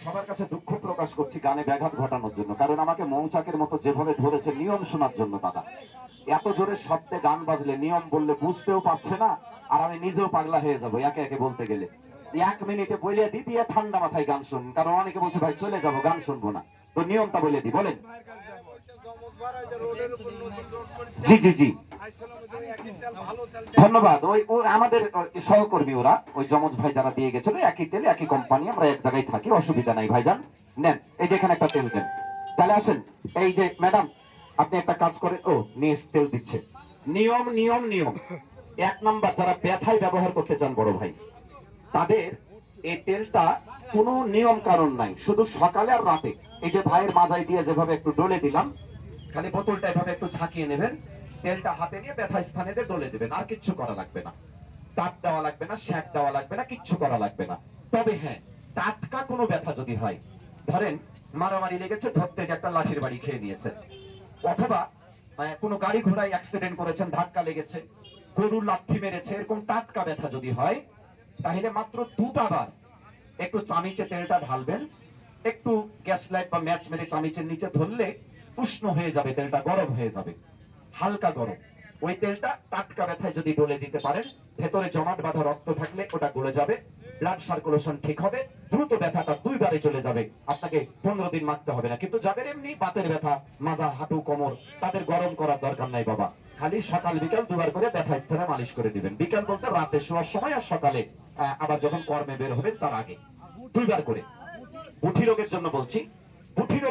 সবার কাছে দুঃখ প্রকাশ করছি গানে ব্যাঘাত ঘটানোর জন্য, কারণ আমাকে মৌচাকের মতো যেভাবে ধরেছে নিয়ম শোনার জন্য দাদা। এত জোরে শব্দে গান বাজলে নিয়ম বললে বুঝতেও পারছে না, আর আমি নিজেও পাগলা হয়ে যাবো একে একে বলতে গেলে। 1 মিনিটে বলে দ্বিতীয় ঠান্ডা মাথায় গান শুন, কারণ অনেকে বলছে ভাই চলে যাবো গান শুনবো না। তো নিয়মটা বলে দিই, বলেন। জি জি জি, ধন্যবাদ। ওই আমাদের সহকর্মী, ওরা ওই যমজ ভাই যারা দিয়ে গেছিল, একই তেল একই কোম্পানি, আমরা এক জায়গায় থাকি, অসুবিধা নাই ভাইজান। নেন, এই যে এখানে একটা তেল দেন। তাহলে আসেন, এই যে ম্যাডাম আপনি একটা কাজ করে, ও নিয়ে তেল দিচ্ছে। নিয়ম নিয়ম নিয়ম। 1 নাম্বার, যারা ব্যথায় ব্যবহার করতে চান বড় ভাই, তাদের এই তেলটা কোনো নিয়ম কারণ নাই, শুধু সকালে আর রাতে। এই যে ভাইয়ের মাজায় দিয়ে যেভাবে একটু ডলে দিলাম, খালি বোতলটা এভাবে একটু ঝাঁকিয়ে নেবেন, তেলটা হাতে নিয়ে ব্যথা স্থানে দিয়ে ডলে দেবেন, আর কিচ্ছু করা লাগবে না। তাপ দেওয়া লাগবে না, শ্যাক দেওয়া লাগবে না, কিচ্ছু করা লাগবে না। তবে হ্যাঁ, টাটকা কোনো ব্যথা যদি হয়, ধরেন মারামারি লেগেছে, ধরতে যে একটা লাঠির বাড়ি খেয়ে নিয়েছে, অথবা কোনো গাড়ি ঘোড়ায় অ্যাক্সিডেন্ট করেছেন, ধাক্কা লেগেছে, গরুর লাথি মেরেছে, এরকম টাটকা ব্যথা যদি হয়, তাহলে মাত্র 2টা বার একটু চামিচে তেলটা ঢালবেন। একটু গ্যাস লাইট বা ম্যাচ মেরে চামিচের নিচে ধরলে উষ্ণ হয়ে যাবে, তেলটা গরম হয়ে যাবে, হালকা গরম। ওই তেলটা টাটকা ব্যথায় যদি ডলে দিতে পারেন, ভেতরে জমাট বাঁধা রক্ত থাকলে ওটা গলে যাবে, ব্লাড সার্কুলেশন ঠিক হবে, দ্রুত ব্যথাটা 2 বারে চলে যাবে। আপনাকে 15 দিন মারতে হবে না। কিন্তু যাদের এমনি বাতের ব্যথা, মাজা, হাঁটু, কোমর, তাদের গরম করার দরকার নাই বাবা। খালি সকাল বিকাল 2 বার করে ব্যথা স্থানে মালিশ করে দিবেন। বিকাল বলতে রাতে শোয়ার সময়, আর সকালে আবার যখন কর্মে বের হবেন তার আগে 2 বার করে। পুঁঠি রোগের জন্য বলছি, পুঁঠি রোগ